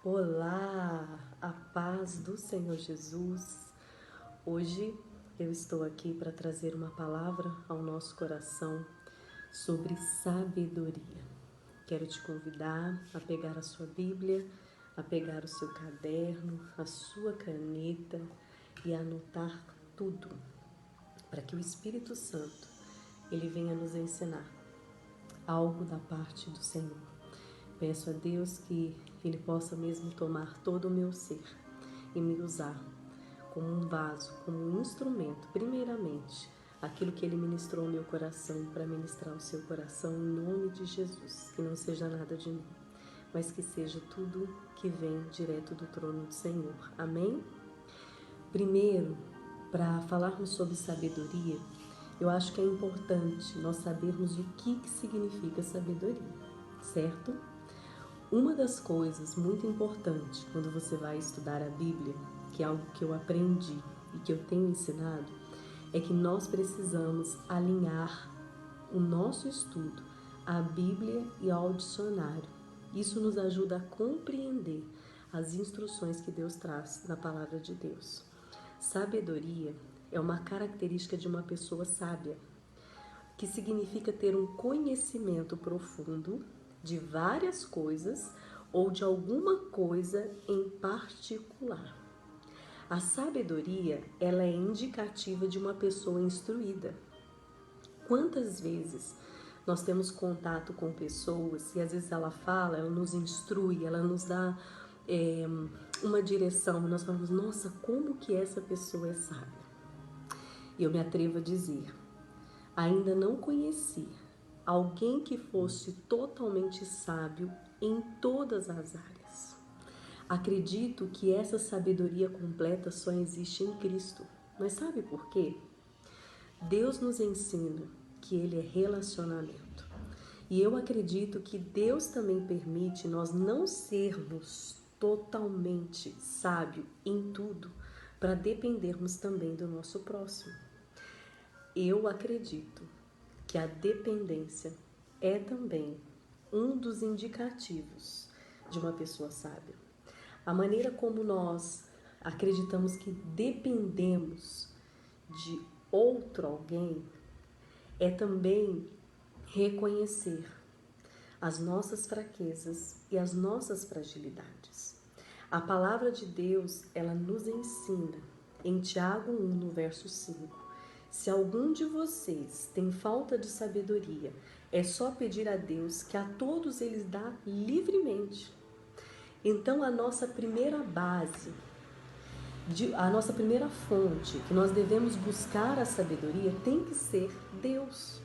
Olá, a paz do Senhor Jesus. Hoje eu estou aqui para trazer uma palavra ao nosso coração sobre sabedoria. Quero te convidar a pegar a sua Bíblia, a pegar o seu caderno, a sua caneta e anotar tudo, para que o Espírito Santo ele venha nos ensinar algo da parte do Senhor. Peço a Deus que Ele possa mesmo tomar todo o meu ser e me usar como um vaso, como um instrumento, primeiramente, aquilo que Ele ministrou ao meu coração para ministrar ao seu coração em nome de Jesus. Que não seja nada de mim, mas que seja tudo que vem direto do trono do Senhor. Amém? Primeiro, para falarmos sobre sabedoria, eu acho que é importante nós sabermos o que significa sabedoria, certo? Uma das coisas muito importantes quando você vai estudar a Bíblia, que é algo que eu aprendi e que eu tenho ensinado, é que nós precisamos alinhar o nosso estudo à Bíblia e ao dicionário. Isso nos ajuda a compreender as instruções que Deus traz na palavra de Deus. Sabedoria é uma característica de uma pessoa sábia, que significa ter um conhecimento profundo de várias coisas ou de alguma coisa em particular. A sabedoria, ela é indicativa de uma pessoa instruída. Quantas vezes nós temos contato com pessoas e às vezes ela fala, ela nos instrui, ela nos dá uma direção e nós falamos, nossa, como que essa pessoa é sábia? E eu me atrevo a dizer, ainda não conheci alguém que fosse totalmente sábio em todas as áreas. Acredito que essa sabedoria completa só existe em Cristo. Mas sabe por quê? Deus nos ensina que Ele é relacionamento. E eu acredito que Deus também permite nós não sermos totalmente sábios em tudo, para dependermos também do nosso próximo. Eu acredito que a dependência é também um dos indicativos de uma pessoa sábia. A maneira como nós acreditamos que dependemos de outro alguém é também reconhecer as nossas fraquezas e as nossas fragilidades. A palavra de Deus, ela nos ensina em Tiago 1, no verso 5. Se algum de vocês tem falta de sabedoria, é só pedir a Deus que a todos eles dá livremente. Então a nossa primeira base, a nossa primeira fonte que nós devemos buscar a sabedoria tem que ser Deus.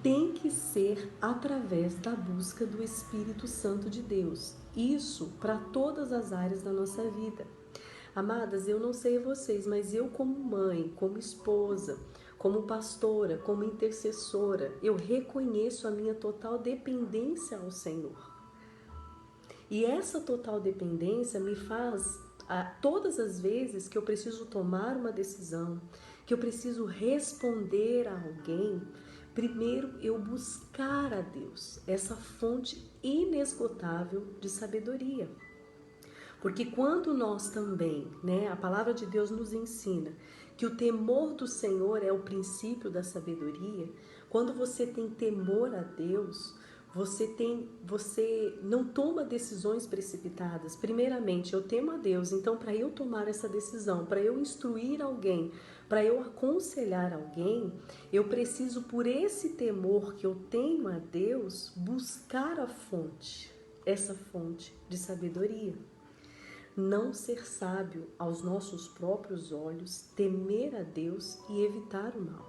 Tem que ser através da busca do Espírito Santo de Deus. Isso para todas as áreas da nossa vida. Amadas, eu não sei vocês, mas eu como mãe, como esposa, como pastora, como intercessora, eu reconheço a minha total dependência ao Senhor. E essa total dependência me faz, todas as vezes que eu preciso tomar uma decisão, que eu preciso responder a alguém, primeiro eu buscar a Deus, essa fonte inesgotável de sabedoria. Porque quando nós também, a palavra de Deus nos ensina que o temor do Senhor é o princípio da sabedoria, quando você tem temor a Deus, você não toma decisões precipitadas. Primeiramente, eu temo a Deus, então para eu tomar essa decisão, para eu instruir alguém, para eu aconselhar alguém, eu preciso, por esse temor que eu tenho a Deus, buscar a fonte, essa fonte de sabedoria. Não ser sábio aos nossos próprios olhos, temer a Deus e evitar o mal.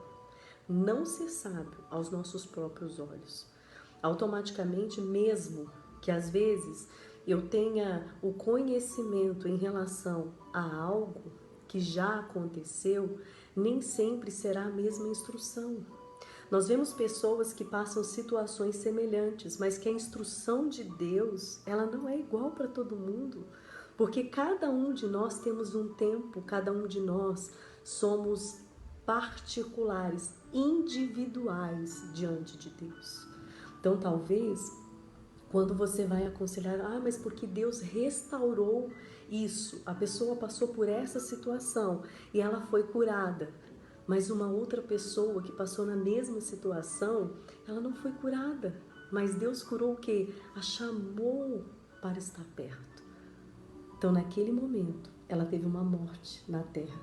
Não ser sábio aos nossos próprios olhos. Automaticamente, mesmo que às vezes eu tenha o conhecimento em relação a algo que já aconteceu, nem sempre será a mesma instrução. Nós vemos pessoas que passam situações semelhantes, mas que a instrução de Deus, ela não é igual para todo mundo. Porque cada um de nós temos um tempo, cada um de nós somos particulares, individuais diante de Deus. Então, talvez Quando você vai aconselhar, mas porque Deus restaurou isso, a pessoa passou por essa situação e ela foi curada. Mas uma outra pessoa que passou na mesma situação, ela não foi curada. Mas Deus curou o quê? A chamou para estar perto. Então, naquele momento, ela teve uma morte na terra,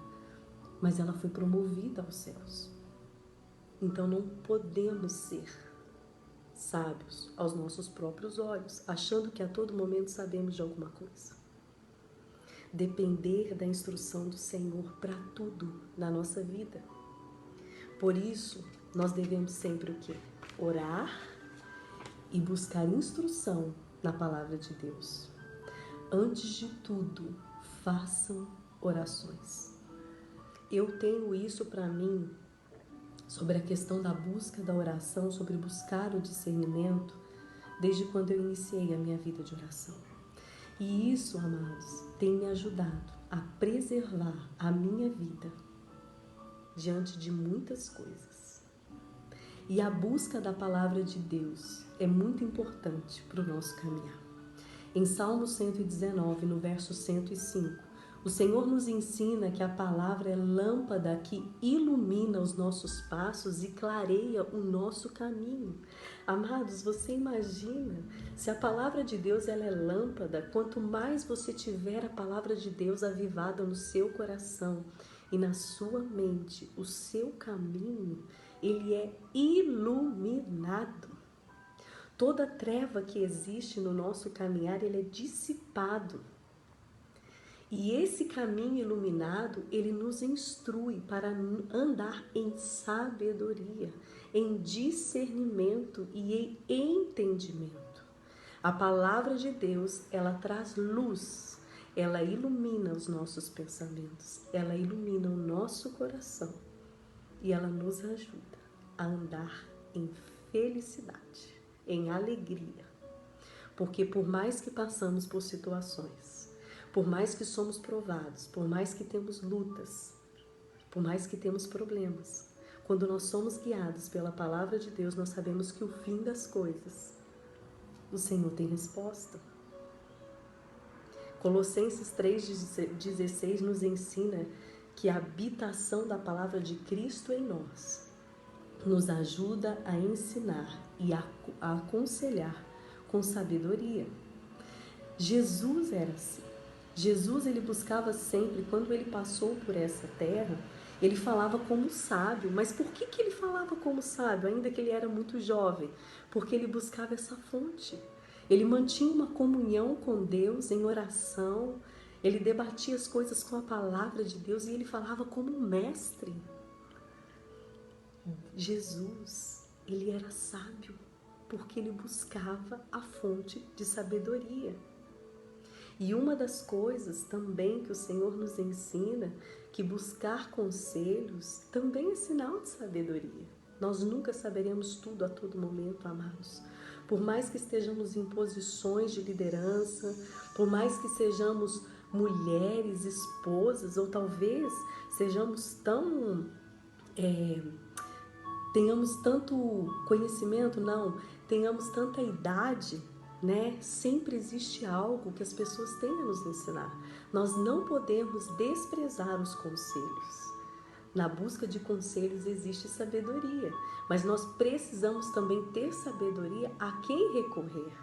mas ela foi promovida aos céus. Então, não podemos ser sábios aos nossos próprios olhos, achando que a todo momento sabemos de alguma coisa. Depender da instrução do Senhor para tudo na nossa vida. Por isso, nós devemos sempre o quê? Orar e buscar instrução na palavra de Deus. Antes de tudo, façam orações. Eu tenho isso para mim sobre a questão da busca da oração, sobre buscar o discernimento, desde quando eu iniciei a minha vida de oração. E isso, amados, tem me ajudado a preservar a minha vida diante de muitas coisas. E a busca da palavra de Deus é muito importante para o nosso caminhar. Em Salmo 119, no verso 105, o Senhor nos ensina que a palavra é lâmpada que ilumina os nossos passos e clareia o nosso caminho. Amados, você imagina, se a palavra de Deus ela é lâmpada, quanto mais você tiver a palavra de Deus avivada no seu coração e na sua mente, o seu caminho, ele é iluminado. Toda treva que existe no nosso caminhar, ele é dissipado. E esse caminho iluminado, ele nos instrui para andar em sabedoria, em discernimento e em entendimento. A palavra de Deus, ela traz luz, ela ilumina os nossos pensamentos, ela ilumina o nosso coração e ela nos ajuda a andar em felicidade, em alegria. Porque por mais que passamos por situações, por mais que somos provados, por mais que temos lutas, por mais que temos problemas, quando nós somos guiados pela palavra de Deus, nós sabemos que o fim das coisas, o Senhor tem resposta. Colossenses 3,16 nos ensina que a habitação da palavra de Cristo em nós nos ajuda a ensinar e a aconselhar com sabedoria. Jesus era assim. Jesus, ele buscava sempre, quando ele passou por essa terra, ele falava como sábio. Mas por que ele falava como sábio, ainda que ele era muito jovem? Porque ele buscava essa fonte. Ele mantinha uma comunhão com Deus em oração, ele debatia as coisas com a palavra de Deus e ele falava como um mestre. Jesus, ele era sábio porque ele buscava a fonte de sabedoria. E uma das coisas também que o Senhor nos ensina, que buscar conselhos também é sinal de sabedoria. Nós nunca saberemos tudo a todo momento, amados. Por mais que estejamos em posições de liderança, por mais que sejamos mulheres, esposas, ou talvez sejamos tenhamos tanto conhecimento, tenhamos tanta idade, né? Sempre existe algo que as pessoas têm a nos ensinar. Nós não podemos desprezar os conselhos. Na busca de conselhos existe sabedoria, mas nós precisamos também ter sabedoria a quem recorrer.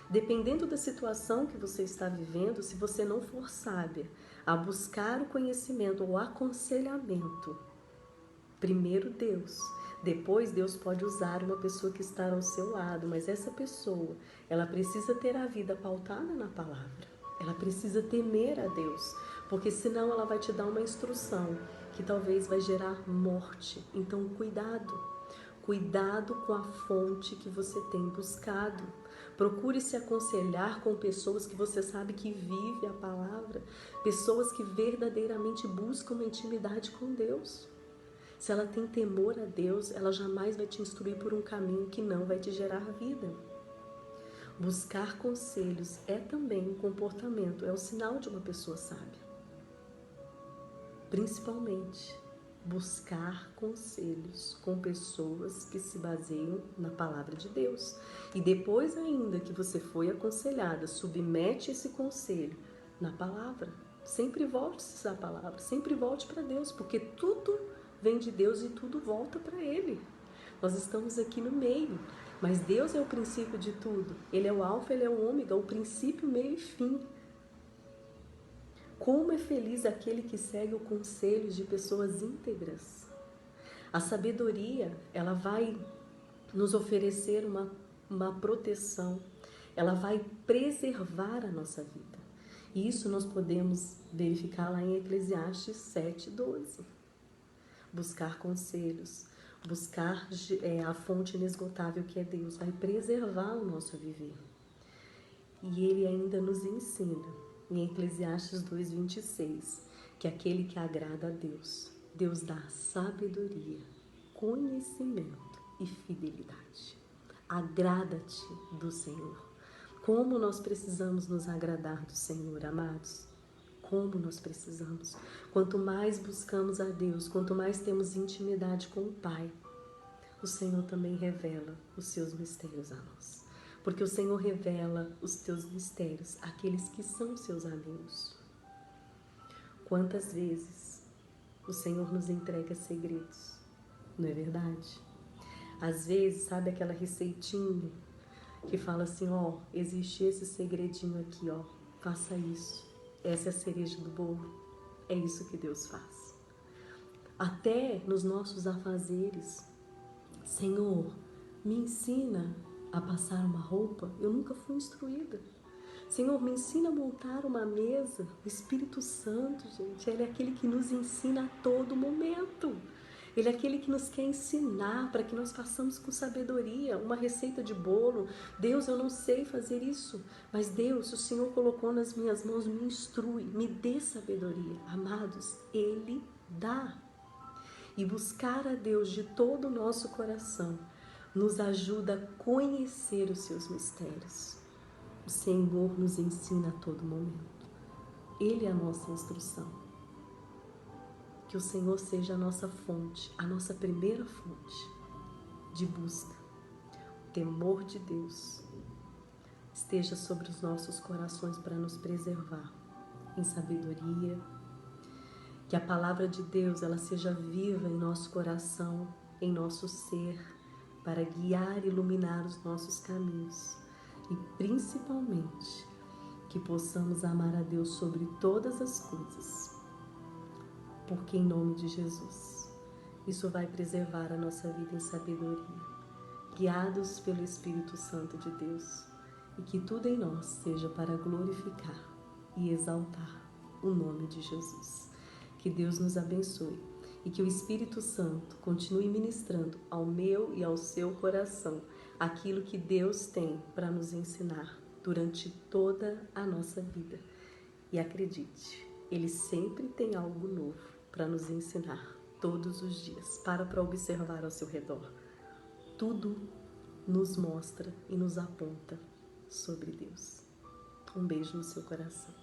Dependendo da situação que você está vivendo, se você não for sábia a buscar o conhecimento ou aconselhamento, primeiro Deus. Depois Deus pode usar uma pessoa que está ao seu lado, mas essa pessoa, ela precisa ter a vida pautada na palavra. Ela precisa temer a Deus, porque senão ela vai te dar uma instrução que talvez vai gerar morte. Então cuidado com a fonte que você tem buscado. Procure se aconselhar com pessoas que você sabe que vivem a palavra, pessoas que verdadeiramente buscam uma intimidade com Deus. Se ela tem temor a Deus, ela jamais vai te instruir por um caminho que não vai te gerar vida. Buscar conselhos é também um comportamento, é o sinal de uma pessoa sábia. Principalmente buscar conselhos com pessoas que se baseiam na palavra de Deus. E depois ainda que você foi aconselhada, submete esse conselho na palavra. Sempre volte à palavra, sempre volte para Deus, porque tudo vem de Deus e tudo volta para Ele. Nós estamos aqui no meio, mas Deus é o princípio de tudo. Ele é o alfa, Ele é o ômega, o princípio, meio e fim. Como é feliz aquele que segue o conselho de pessoas íntegras. A sabedoria, ela vai nos oferecer uma proteção, ela vai preservar a nossa vida. E isso nós podemos verificar lá em Eclesiastes 7:12. Buscar conselhos, buscar a fonte inesgotável que é Deus, vai preservar o nosso viver. E Ele ainda nos ensina, em Eclesiastes 2:26, que aquele que agrada a Deus, Deus dá sabedoria, conhecimento e fidelidade. Agrada-te do Senhor. Como nós precisamos nos agradar do Senhor, amados. Como nós precisamos. Quanto mais buscamos a Deus, quanto mais temos intimidade com o Pai, o Senhor também revela os seus mistérios a nós. Porque o Senhor revela os teus mistérios àqueles que são seus amigos. Quantas vezes o Senhor nos entrega segredos, não é verdade? Às vezes, sabe aquela receitinha que fala assim, ó, existe esse segredinho aqui, ó, faça isso. Essa é a cereja do bolo. É isso que Deus faz. Até nos nossos afazeres. Senhor, me ensina a passar uma roupa. Eu nunca fui instruída. Senhor, me ensina a montar uma mesa. O Espírito Santo, gente, Ele é aquele que nos ensina a todo momento. Ele é aquele que nos quer ensinar para que nós façamos com sabedoria uma receita de bolo. Deus, eu não sei fazer isso, mas Deus, o Senhor colocou nas minhas mãos, me instrui, me dê sabedoria. Amados, Ele dá. E buscar a Deus de todo o nosso coração nos ajuda a conhecer os seus mistérios. O Senhor nos ensina a todo momento. Ele é a nossa instrução. Que o Senhor seja a nossa fonte, a nossa primeira fonte de busca. O temor de Deus esteja sobre os nossos corações para nos preservar em sabedoria. Que a palavra de Deus ela seja viva em nosso coração, em nosso ser, para guiar e iluminar os nossos caminhos. E principalmente, que possamos amar a Deus sobre todas as coisas. Porque em nome de Jesus, isso vai preservar a nossa vida em sabedoria, guiados pelo Espírito Santo de Deus, e que tudo em nós seja para glorificar e exaltar o nome de Jesus. Que Deus nos abençoe e que o Espírito Santo continue ministrando ao meu e ao seu coração aquilo que Deus tem para nos ensinar durante toda a nossa vida. E acredite, Ele sempre tem algo novo para nos ensinar todos os dias. Para observar ao seu redor. Tudo nos mostra e nos aponta sobre Deus. Um beijo no seu coração.